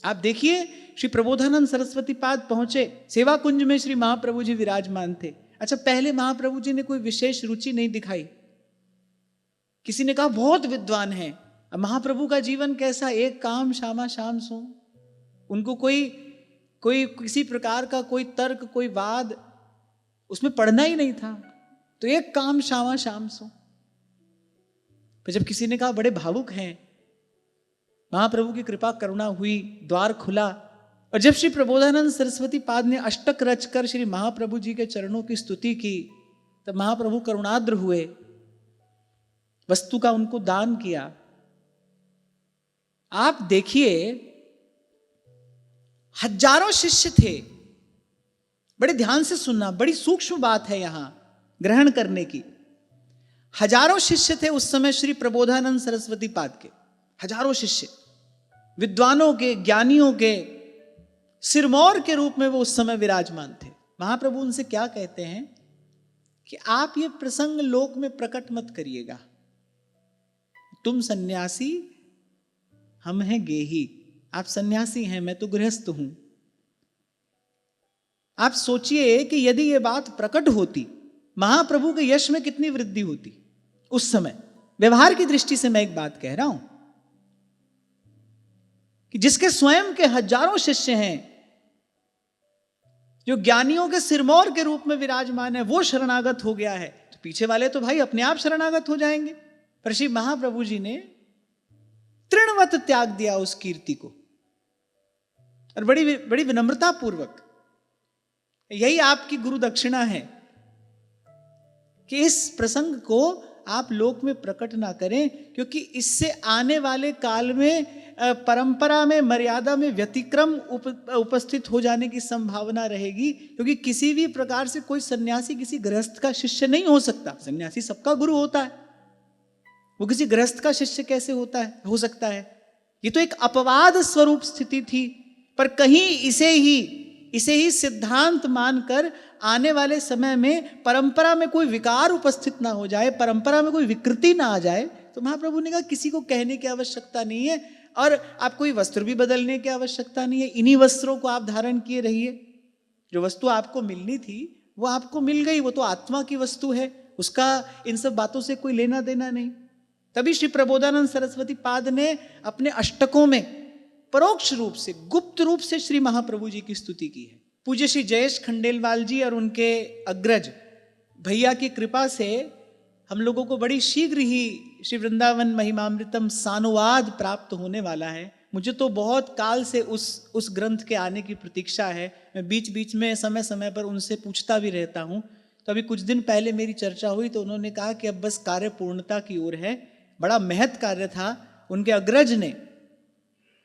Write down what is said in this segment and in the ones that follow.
आप देखिए, श्री प्रबोधानंद सरस्वती पाद पहुंचे, सेवा कुंज में श्री महाप्रभु जी विराजमान थे। अच्छा, पहले महाप्रभु जी ने कोई विशेष रुचि नहीं दिखाई। किसी ने कहा बहुत विद्वान है। अब महाप्रभु का जीवन कैसा, एक काम श्यामा श्याम सो। उनको कोई किसी प्रकार का कोई तर्क, कोई वाद उसमें पढ़ना ही नहीं था। तो एक काम श्यामा श्याम सो। पर जब किसी ने कहा बड़े भावुक हैं, महाप्रभु की कृपा करुणा हुई, द्वार खुला, और जब श्री प्रबोधानंद सरस्वती पाद ने अष्टक रचकर श्री महाप्रभु जी के चरणों की स्तुति की, तब महाप्रभु करुणाद्र हुए, वस्तु का उनको दान किया। आप देखिए, हजारों शिष्य थे। बड़े ध्यान से सुनना, बड़ी सूक्ष्म बात है यहां ग्रहण करने की। हजारों शिष्य थे उस समय श्री प्रबोधानंद सरस्वती पाद के, हजारों शिष्य, विद्वानों के, ज्ञानियों के सिरमौर के रूप में वो उस समय विराजमान थे। महाप्रभु उनसे क्या कहते हैं कि आप ये प्रसंग लोक में प्रकट मत करिएगा। तुम सन्यासी, हम हैं गेही। आप सन्यासी हैं, मैं तो गृहस्थ हूं। आप सोचिए कि यदि ये बात प्रकट होती, महाप्रभु के यश में कितनी वृद्धि होती उस समय। व्यवहार की दृष्टि से मैं एक बात कह रहा हूं कि जिसके स्वयं के हजारों शिष्य हैं, जो ज्ञानियों के सिरमौर के रूप में विराजमान है, वो शरणागत हो गया है, तो पीछे वाले तो भाई अपने आप शरणागत हो जाएंगे। पर श्री महाप्रभु जी ने तृणवत त्याग दिया उस कीर्ति को, और बड़ी बड़ी विनम्रता पूर्वक। यही आपकी गुरु दक्षिणा है कि इस प्रसंग को आप लोक में प्रकट ना करें, क्योंकि इससे आने वाले काल में परंपरा में, मर्यादा में व्यतिक्रम उपस्थित हो जाने की संभावना रहेगी। क्योंकि किसी भी प्रकार से कोई सन्यासी किसी गृहस्थ का शिष्य नहीं हो सकता। सन्यासी सबका गुरु होता है, वो किसी गृहस्थ का शिष्य कैसे हो सकता है? ये तो एक अपवाद स्वरूप स्थिति थी। पर कहीं इसे ही सिद्धांत मानकर आने वाले समय में परंपरा में कोई विकार उपस्थित ना हो जाए, परंपरा में कोई विकृति ना आ जाए, तो महाप्रभु ने कहा किसी को कहने की आवश्यकता नहीं है, और आप कोई वस्त्र भी बदलने की आवश्यकता नहीं है। इन्हीं वस्त्रों को आप धारण किए रहिए। जो वस्तु आपको मिलनी थी वो आपको मिल गई, वो तो आत्मा की वस्तु है, उसका इन सब बातों से कोई लेना देना नहीं। तभी श्री प्रबोधानंद सरस्वती पाद ने अपने अष्टकों में परोक्ष रूप से, गुप्त रूप से श्री महाप्रभु जी की स्तुति की है। पूज्य श्री जयेश खंडेलवाल जी और उनके अग्रज भैया की कृपा से हम लोगों को बड़ी शीघ्र ही श्री वृंदावन महिमामृतम सानुवाद प्राप्त होने वाला है। मुझे तो बहुत काल से उस ग्रंथ के आने की प्रतीक्षा है। मैं बीच बीच में समय समय पर उनसे पूछता भी रहता हूँ। तो अभी कुछ दिन पहले मेरी चर्चा हुई तो उन्होंने कहा कि अब बस कार्य पूर्णता की ओर है। बड़ा महत् कार्य था। उनके अग्रज ने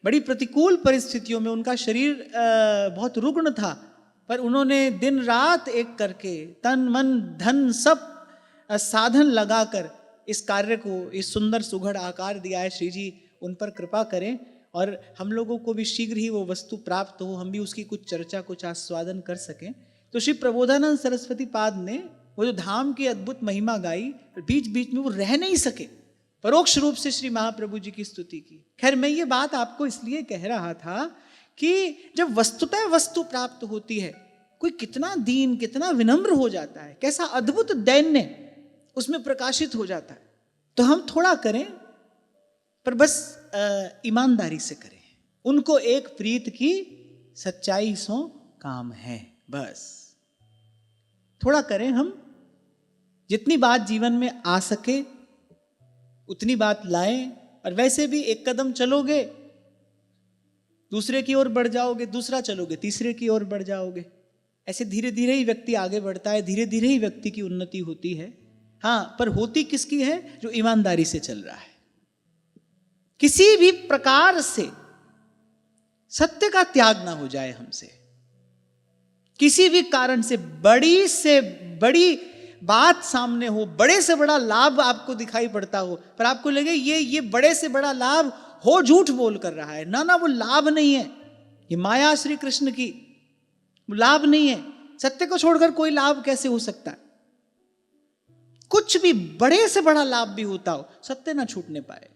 बड़ी प्रतिकूल परिस्थितियों में, उनका शरीर बहुत रुग्ण था, पर उन्होंने दिन रात एक करके तन मन धन सब साधन लगाकर इस कार्य को, इस सुंदर सुघड़ आकार दिया है। श्री जी उन पर कृपा करें और हम लोगों को भी शीघ्र ही वो वस्तु प्राप्त हो, हम भी उसकी कुछ चर्चा, कुछ आस्वादन कर सकें। तो श्री प्रबोधानंद सरस्वती पाद ने वो जो धाम की अद्भुत महिमा गाई, बीच बीच में वो रह नहीं सके, परोक्ष रूप से श्री महाप्रभु जी की स्तुति की। खैर, मैं ये बात आपको इसलिए कह रहा था कि जब वस्तुतः वस्तु प्राप्त होती है, कोई कितना दीन, कितना विनम्र हो जाता है, कैसा अद्भुत दैन्य उसमें प्रकाशित हो जाता है। तो हम थोड़ा करें, पर बस ईमानदारी से करें। उनको एक प्रीत की सच्चाई सो काम है, बस थोड़ा करें। हम जितनी बात जीवन में आ सके उतनी बात लाएं। और वैसे भी एक कदम चलोगे दूसरे की ओर बढ़ जाओगे, दूसरा चलोगे तीसरे की ओर बढ़ जाओगे। ऐसे धीरे धीरे ही व्यक्ति आगे बढ़ता है, धीरे धीरे ही व्यक्ति की उन्नति होती है। हाँ, पर होती किसकी है? जो ईमानदारी से चल रहा है। किसी भी प्रकार से सत्य का त्याग ना हो जाए हमसे। किसी भी कारण से बड़ी बात सामने हो, बड़े से बड़ा लाभ आपको दिखाई पड़ता हो, पर आपको लगे ये बड़े से बड़ा लाभ हो, झूठ बोल कर रहा है। ना, वो लाभ नहीं है। ये माया श्री कृष्ण की, वो लाभ नहीं है। सत्य को छोड़कर कोई लाभ कैसे हो सकता है? कुछ भी बड़े से बड़ा लाभ भी होता हो, सत्य ना छूटने पाए।